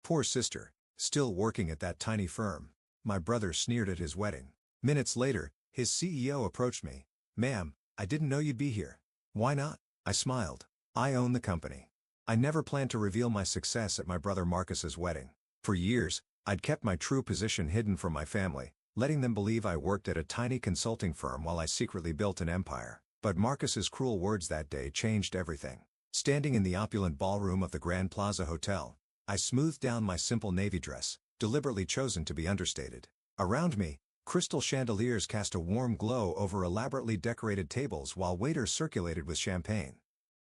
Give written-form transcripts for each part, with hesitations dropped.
Poor sister, still working at that tiny firm. My brother sneered at his wedding. Minutes later, his CEO approached me. "Ma'am, I didn't know you'd be here." "Why not?" I smiled. "I own the company." I never planned to reveal my success at my brother Marcus's wedding. For years, I'd kept my true position hidden from my family, letting them believe I worked at a tiny consulting firm while I secretly built an empire. But Marcus's cruel words that day changed everything. Standing in the opulent ballroom of the Grand Plaza Hotel, I smoothed down my simple navy dress, deliberately chosen to be understated. Around me, crystal chandeliers cast a warm glow over elaborately decorated tables while waiters circulated with champagne.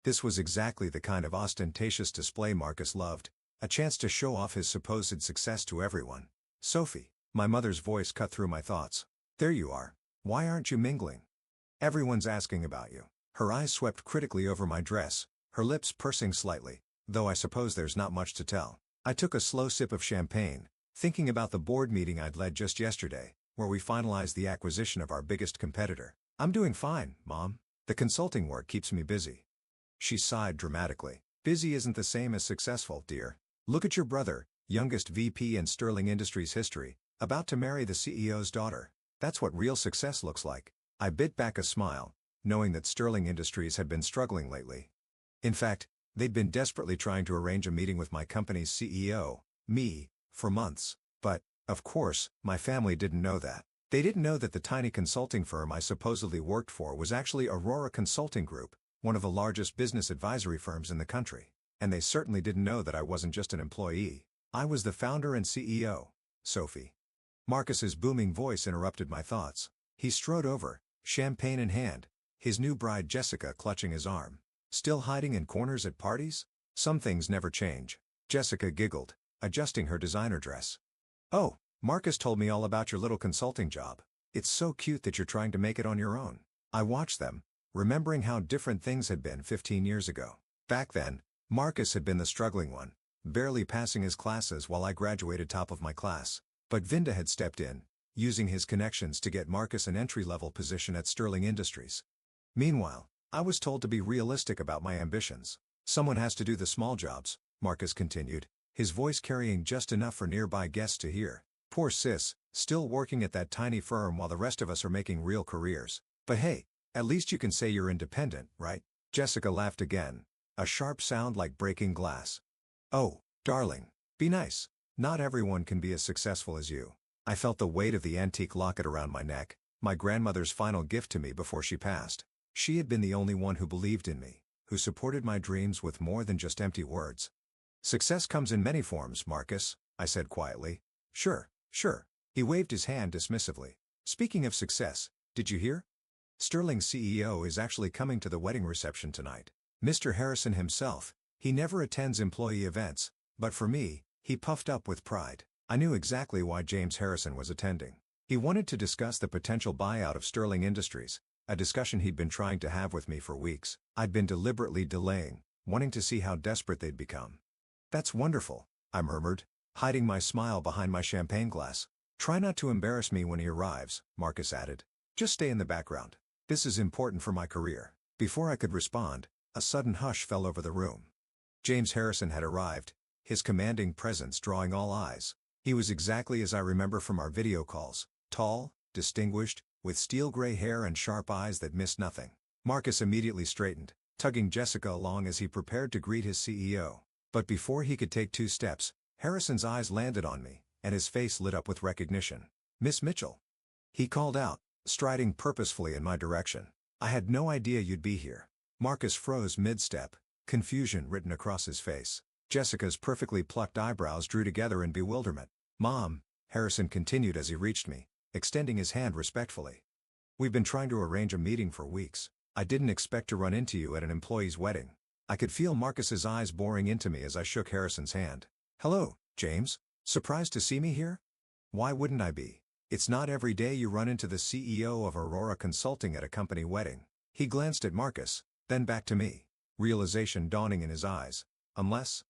This was exactly the kind of ostentatious display Marcus loved, a chance to show off his supposed success to everyone. "Sophie," my mother's voice cut through my thoughts. "There you are. Why aren't you mingling? Everyone's asking about you." Her eyes swept critically over my dress, her lips pursing slightly, though I suppose there's not much to tell. I took a slow sip of champagne, thinking about the board meeting I'd led just yesterday, where we finalized the acquisition of our biggest competitor. "I'm doing fine, Mom. The consulting work keeps me busy." She sighed dramatically. "Busy isn't the same as successful, dear. Look at your brother, youngest VP in Sterling Industries history, about to marry the CEO's daughter. That's what real success looks like." I bit back a smile, knowing that Sterling Industries had been struggling lately. In fact, they'd been desperately trying to arrange a meeting with my company's CEO, me, for months. But, of course, my family didn't know that. They didn't know that the tiny consulting firm I supposedly worked for was actually Aurora Consulting Group, one of the largest business advisory firms in the country. And they certainly didn't know that I wasn't just an employee. I was the founder and CEO. "Sophie." Marcus's booming voice interrupted my thoughts. He strode over, champagne in hand, his new bride Jessica clutching his arm. "Still hiding in corners at parties? Some things never change." Jessica giggled, adjusting her designer dress. "Oh, Marcus told me all about your little consulting job. It's so cute that you're trying to make it on your own." I watched them, remembering how different things had been 15 years ago. Back then, Marcus had been the struggling one, barely passing his classes while I graduated top of my class. But Vinda had stepped in, using his connections to get Marcus an entry-level position at Sterling Industries. Meanwhile, I was told to be realistic about my ambitions. "Someone has to do the small jobs," Marcus continued, his voice carrying just enough for nearby guests to hear. "Poor sis, still working at that tiny firm while the rest of us are making real careers. But hey, at least you can say you're independent, right?" Jessica laughed again, a sharp sound like breaking glass. "Oh, darling, be nice. Not everyone can be as successful as you." I felt the weight of the antique locket around my neck, my grandmother's final gift to me before she passed. She had been the only one who believed in me, who supported my dreams with more than just empty words. "Success comes in many forms, Marcus," I said quietly. Sure. He waved his hand dismissively. "Speaking of success, did you hear? Sterling's CEO is actually coming to the wedding reception tonight. Mr. Harrison himself. He never attends employee events, but for me, he puffed up with pride. I knew exactly why James Harrison was attending. He wanted to discuss the potential buyout of Sterling Industries, a discussion he'd been trying to have with me for weeks. I'd been deliberately delaying, wanting to see how desperate they'd become. "That's wonderful," I murmured, hiding my smile behind my champagne glass. "Try not to embarrass me when he arrives," Marcus added. "Just stay in the background. This is important for my career." Before I could respond, a sudden hush fell over the room. James Harrison had arrived, his commanding presence drawing all eyes. He was exactly as I remember from our video calls, tall, distinguished, with steel-gray hair and sharp eyes that missed nothing. Marcus immediately straightened, tugging Jessica along as he prepared to greet his CEO. But before he could take 2 steps, Harrison's eyes landed on me, and his face lit up with recognition. "Miss Mitchell," he called out, striding purposefully in my direction. "I had no idea you'd be here." Marcus froze mid-step, confusion written across his face. Jessica's perfectly plucked eyebrows drew together in bewilderment. "Mom," Harrison continued as he reached me, extending his hand respectfully. "We've been trying to arrange a meeting for weeks. I didn't expect to run into you at an employee's wedding." I could feel Marcus's eyes boring into me as I shook Harrison's hand. "Hello, James. Surprised to see me here?" "Why wouldn't I be? It's not every day you run into the CEO of Aurora Consulting at a company wedding." He glanced at Marcus, then back to me, realization dawning in his eyes. "Unless...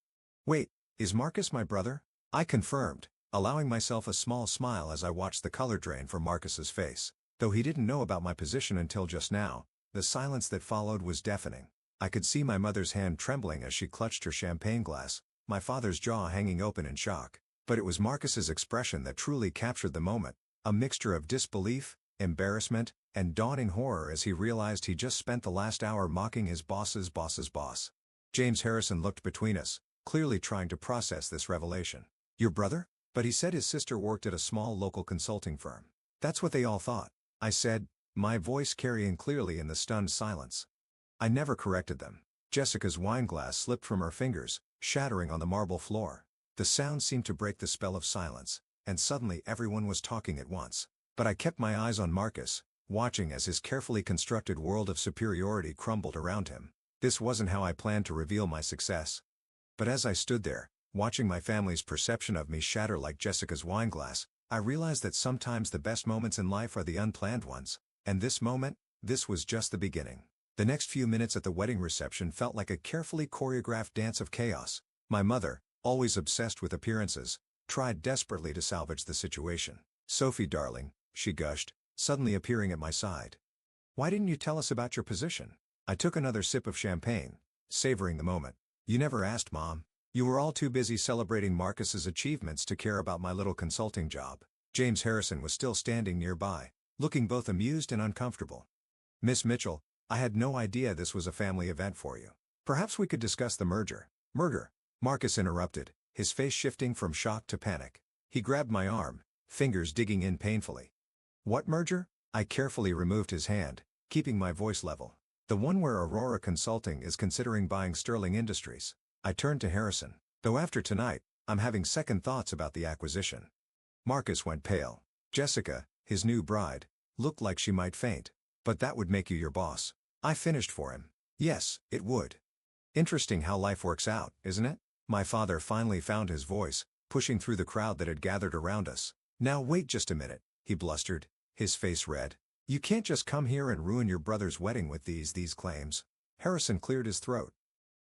Wait, is Marcus my brother?" I confirmed, allowing myself a small smile as I watched the color drain from Marcus's face. Though he didn't know about my position until just now, the silence that followed was deafening. I could see my mother's hand trembling as she clutched her champagne glass, my father's jaw hanging open in shock. But it was Marcus's expression that truly captured the moment, a mixture of disbelief, embarrassment, and dawning horror as he realized he just spent the last hour mocking his boss's boss's boss. James Harrison looked between us, clearly trying to process this revelation. Your brother? But he said his sister worked at a small local consulting firm. That's what they all thought, I said, my voice carrying clearly in the stunned silence. I never corrected them. Jessica's wineglass slipped from her fingers, shattering on the marble floor. The sound seemed to break the spell of silence, and suddenly everyone was talking at once. But I kept my eyes on Marcus, watching as his carefully constructed world of superiority crumbled around him. This wasn't how I planned to reveal my success. But as I stood there, watching my family's perception of me shatter like Jessica's wineglass, I realized that sometimes the best moments in life are the unplanned ones. And this moment, this was just the beginning. The next few minutes at the wedding reception felt like a carefully choreographed dance of chaos. My mother, always obsessed with appearances, tried desperately to salvage the situation. Sophie darling, she gushed, suddenly appearing at my side. Why didn't you tell us about your position? I took another sip of champagne, savoring the moment. You never asked, Mom. You were all too busy celebrating Marcus's achievements to care about my little consulting job. James Harrison was still standing nearby, looking both amused and uncomfortable. Miss Mitchell, I had no idea this was a family event for you. Perhaps we could discuss the merger. Merger? Marcus interrupted, his face shifting from shock to panic. He grabbed my arm, fingers digging in painfully. What merger? I carefully removed his hand, keeping my voice level. The one where Aurora Consulting is considering buying Sterling Industries. I turned to Harrison. Though after tonight, I'm having second thoughts about the acquisition. Marcus went pale. Jessica, his new bride, looked like she might faint. But that would make you your boss. I finished for him. Yes, it would. Interesting how life works out, isn't it? My father finally found his voice, pushing through the crowd that had gathered around us. Now wait just a minute, he blustered, his face red. You can't just come here and ruin your brother's wedding with these claims. Harrison cleared his throat.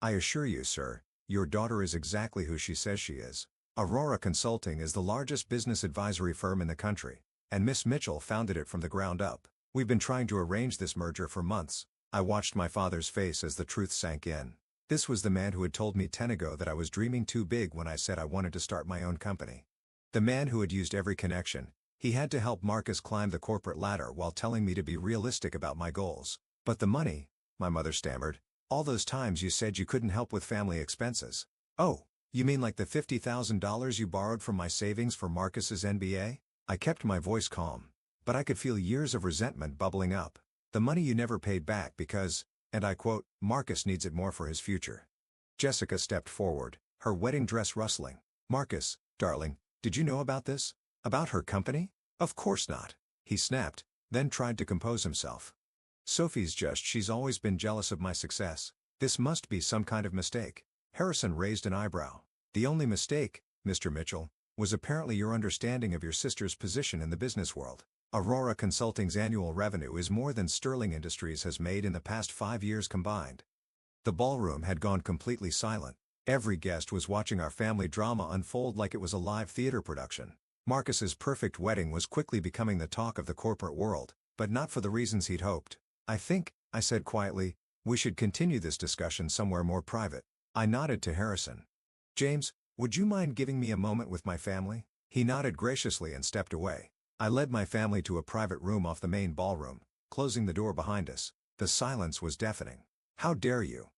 I assure you, sir, your daughter is exactly who she says she is. Aurora Consulting is the largest business advisory firm in the country, and Miss Mitchell founded it from the ground up. We've been trying to arrange this merger for months. I watched my father's face as the truth sank in. This was the man who had told me 10 ago that I was dreaming too big when I said I wanted to start my own company. The man who had used every connection he had to help Marcus climb the corporate ladder while telling me to be realistic about my goals. But the money, my mother stammered. All those times you said you couldn't help with family expenses. Oh, you mean like the $50,000 you borrowed from my savings for Marcus's MBA? I kept my voice calm, but I could feel years of resentment bubbling up. The money you never paid back because, and I quote, Marcus needs it more for his future. Jessica stepped forward, her wedding dress rustling. Marcus, darling, did you know about this? About her company? Of course not. He snapped, then tried to compose himself. She's always been jealous of my success. This must be some kind of mistake. Harrison raised an eyebrow. The only mistake, Mr. Mitchell, was apparently your understanding of your sister's position in the business world. Aurora Consulting's annual revenue is more than Sterling Industries has made in the past 5 years combined. The ballroom had gone completely silent. Every guest was watching our family drama unfold like it was a live theater production. Marcus's perfect wedding was quickly becoming the talk of the corporate world, but not for the reasons he'd hoped. I think, I said quietly, we should continue this discussion somewhere more private. I nodded to Harrison. James, would you mind giving me a moment with my family? He nodded graciously and stepped away. I led my family to a private room off the main ballroom, closing the door behind us. The silence was deafening. How dare you?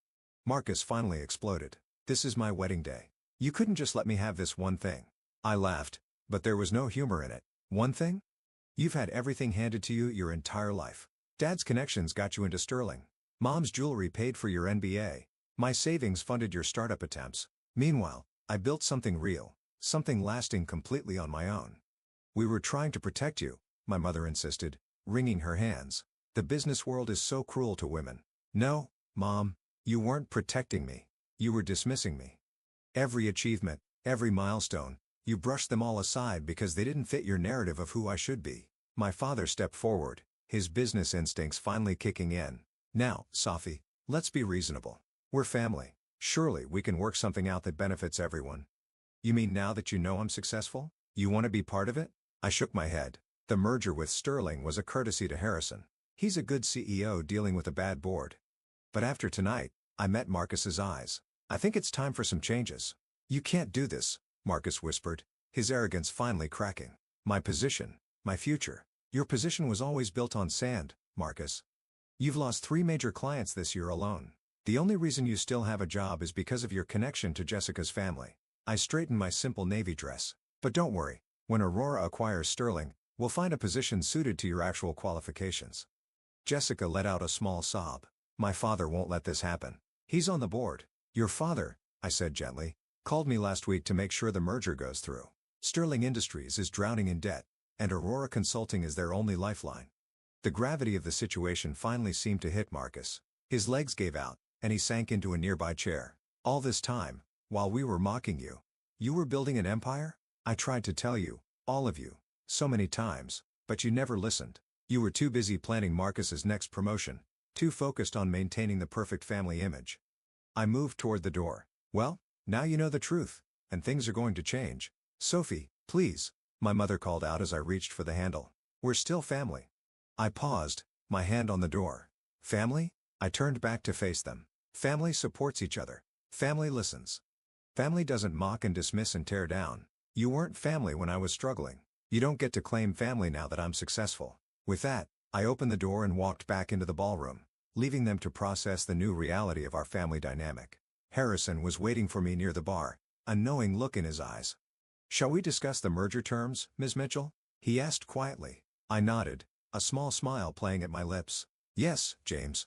Marcus finally exploded. This is my wedding day. You couldn't just let me have this one thing. I laughed, but there was no humor in it. One thing? You've had everything handed to you your entire life. Dad's connections got you into Sterling. Mom's jewelry paid for your MBA. My savings funded your startup attempts. Meanwhile, I built something real, something lasting completely on my own. We were trying to protect you, my mother insisted, wringing her hands. The business world is so cruel to women. No, Mom, you weren't protecting me. You were dismissing me. Every achievement, every milestone, you brushed them all aside because they didn't fit your narrative of who I should be. My father stepped forward, his business instincts finally kicking in. Now, Sophie, let's be reasonable. We're family. Surely we can work something out that benefits everyone. You mean now that you know I'm successful, you want to be part of it? I shook my head. The merger with Sterling was a courtesy to Harrison. He's a good CEO dealing with a bad board. But after tonight, I met Marcus's eyes. I think it's time for some changes. You can't do this, Marcus whispered, his arrogance finally cracking. My position, my future. Your position was always built on sand, Marcus. You've lost 3 major clients this year alone. The only reason you still have a job is because of your connection to Jessica's family. I straightened my simple navy dress. But don't worry, when Aurora acquires Sterling, we'll find a position suited to your actual qualifications. Jessica let out a small sob. My father won't let this happen. He's on the board. Your father, I said gently, called me last week to make sure the merger goes through. Sterling Industries is drowning in debt, and Aurora Consulting is their only lifeline. The gravity of the situation finally seemed to hit Marcus. His legs gave out, and he sank into a nearby chair. All this time, while we were mocking you, you were building an empire? I tried to tell you, all of you, so many times, but you never listened. You were too busy planning Marcus's next promotion, too focused on maintaining the perfect family image. I moved toward the door. Well, now you know the truth, and things are going to change. Sophie, please, my mother called out as I reached for the handle. We're still family. I paused, my hand on the door. Family? I turned back to face them. Family supports each other. Family listens. Family doesn't mock and dismiss and tear down. You weren't family when I was struggling. You don't get to claim family now that I'm successful. With that, I opened the door and walked back into the ballroom, leaving them to process the new reality of our family dynamic. Harrison was waiting for me near the bar, a knowing look in his eyes. Shall we discuss the merger terms, Ms. Mitchell? He asked quietly. I nodded, a small smile playing at my lips. Yes, James.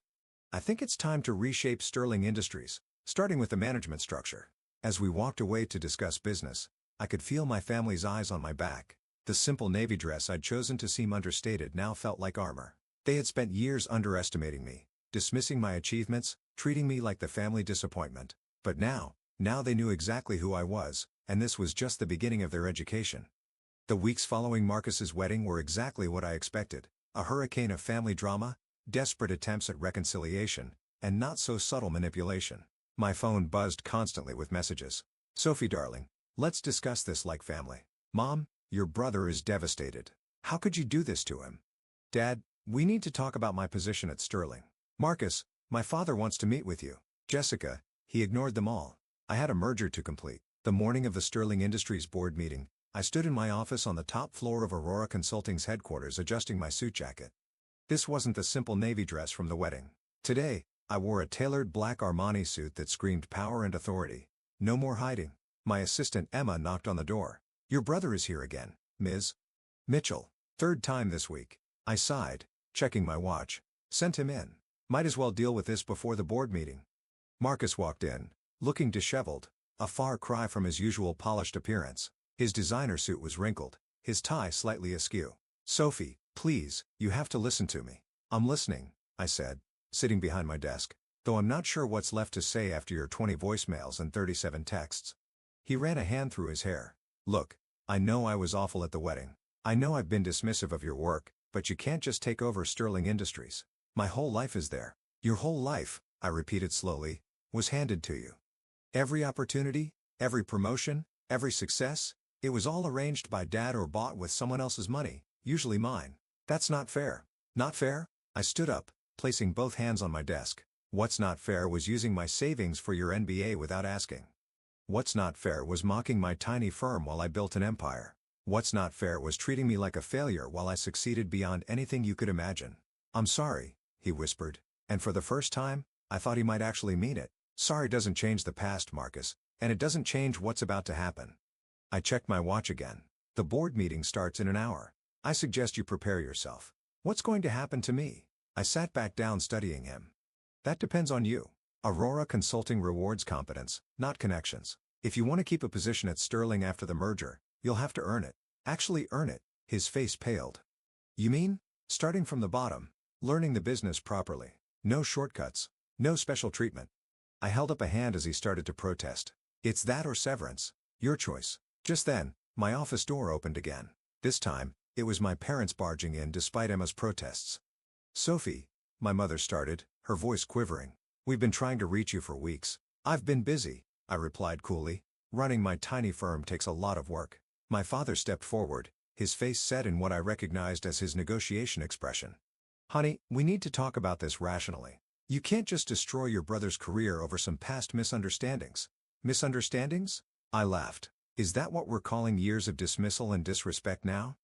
I think it's time to reshape Sterling Industries, starting with the management structure. As we walked away to discuss business, I could feel my family's eyes on my back. The simple navy dress I'd chosen to seem understated now felt like armor. They had spent years underestimating me, dismissing my achievements, treating me like the family disappointment. But now they knew exactly who I was, and this was just the beginning of their education. The weeks following Marcus's wedding were exactly what I expected, a hurricane of family drama, desperate attempts at reconciliation, and not so subtle manipulation. My phone buzzed constantly with messages. Sophie darling, let's discuss this like family. Mom, your brother is devastated. How could you do this to him? Dad, we need to talk about my position at Sterling. Marcus, my father wants to meet with you. Jessica, he ignored them all. I had a merger to complete. The morning of the Sterling Industries board meeting, I stood in my office on the top floor of Aurora Consulting's headquarters adjusting my suit jacket. This wasn't the simple navy dress from the wedding. Today, I wore a tailored black Armani suit that screamed power and authority. No more hiding. My assistant Emma knocked on the door. Your brother is here again, Ms. Mitchell. 3rd time this week. I sighed, checking my watch. Sent him in. Might as well deal with this before the board meeting. Marcus walked in, looking disheveled, a far cry from his usual polished appearance. His designer suit was wrinkled, his tie slightly askew. Sophie, please, you have to listen to me. I'm listening, I said, sitting behind my desk, though I'm not sure what's left to say after your 20 voicemails and 37 texts. He ran a hand through his hair. Look, I know I was awful at the wedding. I know I've been dismissive of your work, but you can't just take over Sterling Industries. My whole life is there. Your whole life, I repeated slowly, was handed to you. Every opportunity, every promotion, every success, it was all arranged by Dad or bought with someone else's money, usually mine. That's not fair. Not fair? I stood up, placing both hands on my desk. What's not fair was using my savings for your MBA without asking. What's not fair was mocking my tiny firm while I built an empire. What's not fair was treating me like a failure while I succeeded beyond anything you could imagine. I'm sorry, he whispered, and for the first time, I thought he might actually mean it. Sorry doesn't change the past, Marcus, and it doesn't change what's about to happen. I checked my watch again. The board meeting starts in an hour. I suggest you prepare yourself. What's going to happen to me? I sat back down studying him. That depends on you. Aurora Consulting rewards competence, not connections. If you want to keep a position at Sterling after the merger, you'll have to earn it. Actually earn it. His face paled. You mean? Starting from the bottom, learning the business properly. No shortcuts. No special treatment. I held up a hand as he started to protest. It's that or severance. Your choice. Just then, my office door opened again. This time, it was my parents barging in despite Emma's protests. Sophie, my mother started, her voice quivering. We've been trying to reach you for weeks. I've been busy, I replied coolly. Running my tiny firm takes a lot of work. My father stepped forward, his face set in what I recognized as his negotiation expression. Honey, we need to talk about this rationally. You can't just destroy your brother's career over some past misunderstandings. Misunderstandings? I laughed. Is that what we're calling years of dismissal and disrespect now?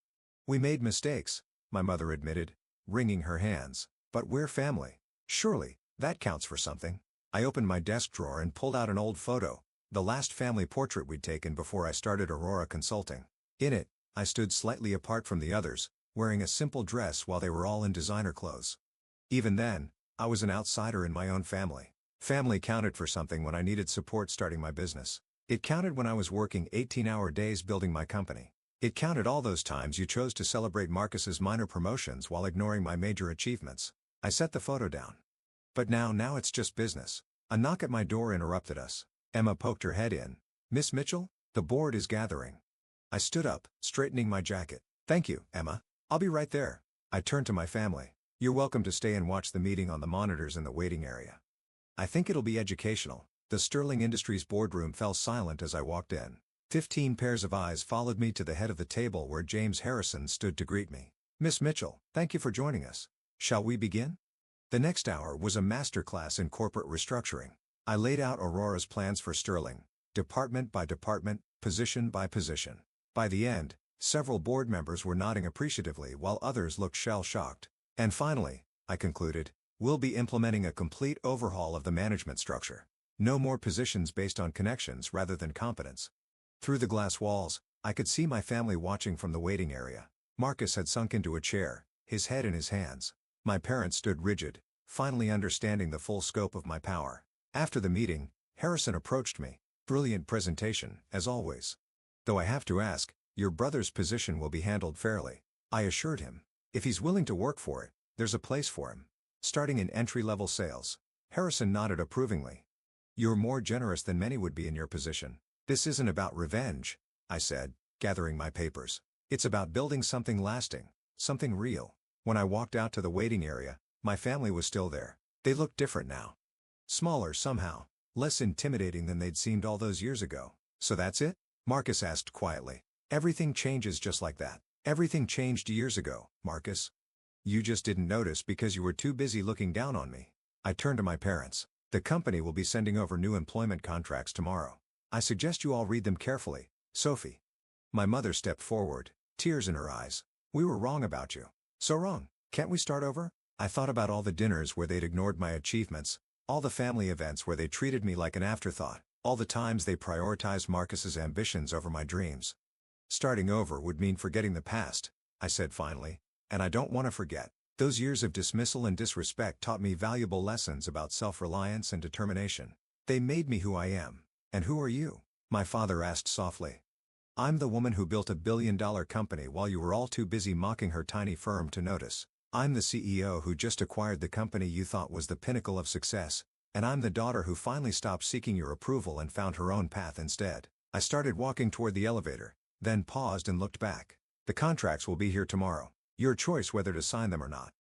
We made mistakes, my mother admitted, wringing her hands. But we're family. Surely, that counts for something. I opened my desk drawer and pulled out an old photo, the last family portrait we'd taken before I started Aurora Consulting. In it, I stood slightly apart from the others, wearing a simple dress while they were all in designer clothes. Even then, I was an outsider in my own family. Family counted for something when I needed support starting my business. It counted when I was working 18-hour days building my company. It counted all those times you chose to celebrate Marcus's minor promotions while ignoring my major achievements. I set the photo down. But now it's just business. A knock at my door interrupted us. Emma poked her head in. Miss Mitchell, the board is gathering. I stood up, straightening my jacket. Thank you, Emma. I'll be right there. I turned to my family. You're welcome to stay and watch the meeting on the monitors in the waiting area. I think it'll be educational. The Sterling Industries boardroom fell silent as I walked in. 15 pairs of eyes followed me to the head of the table where James Harrison stood to greet me. Miss Mitchell, thank you for joining us. Shall we begin? The next hour was a masterclass in corporate restructuring. I laid out Aurora's plans for Sterling, department by department, position by position. By the end, several board members were nodding appreciatively while others looked shell-shocked. And finally, I concluded, we'll be implementing a complete overhaul of the management structure. No more positions based on connections rather than competence. Through the glass walls, I could see my family watching from the waiting area. Marcus had sunk into a chair, his head in his hands. My parents stood rigid, finally understanding the full scope of my power. After the meeting, Harrison approached me. Brilliant presentation, as always. Though I have to ask, your brother's position will be handled fairly. I assured him. If he's willing to work for it, there's a place for him. Starting in entry-level sales. Harrison nodded approvingly. You're more generous than many would be in your position. This isn't about revenge, I said, gathering my papers. It's about building something lasting, something real. When I walked out to the waiting area, my family was still there. They looked different now. Smaller somehow, less intimidating than they'd seemed all those years ago. So that's it? Marcus asked quietly. Everything changes just like that. Everything changed years ago, Marcus. You just didn't notice because you were too busy looking down on me. I turned to my parents. The company will be sending over new employment contracts tomorrow. I suggest you all read them carefully, Sophie. My mother stepped forward, tears in her eyes. We were wrong about you. So wrong. Can't we start over? I thought about all the dinners where they'd ignored my achievements, all the family events where they treated me like an afterthought, all the times they prioritized Marcus's ambitions over my dreams. Starting over would mean forgetting the past, I said finally, and I don't want to forget. Those years of dismissal and disrespect taught me valuable lessons about self-reliance and determination. They made me who I am. And who are you? My father asked softly. I'm the woman who built a billion-dollar company while you were all too busy mocking her tiny firm to notice. I'm the CEO who just acquired the company you thought was the pinnacle of success, and I'm the daughter who finally stopped seeking your approval and found her own path instead. I started walking toward the elevator, then paused and looked back. The contracts will be here tomorrow. Your choice whether to sign them or not.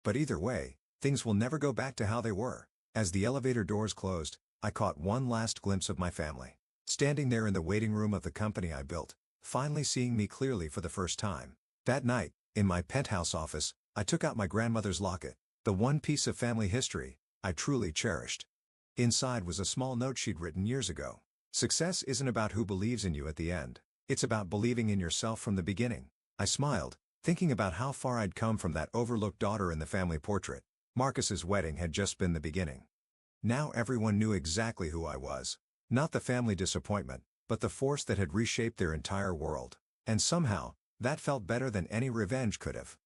But either way, things will never go back to how they were. As the elevator doors closed, I caught one last glimpse of my family. Standing there in the waiting room of the company I built, finally seeing me clearly for the first time. That night, in my penthouse office, I took out my grandmother's locket, the one piece of family history I truly cherished. Inside was a small note she'd written years ago. Success isn't about who believes in you at the end. It's about believing in yourself from the beginning. I smiled, thinking about how far I'd come from that overlooked daughter in the family portrait. Marcus's wedding had just been the beginning. Now everyone knew exactly who I was. Not the family disappointment, but the force that had reshaped their entire world. And somehow, that felt better than any revenge could have.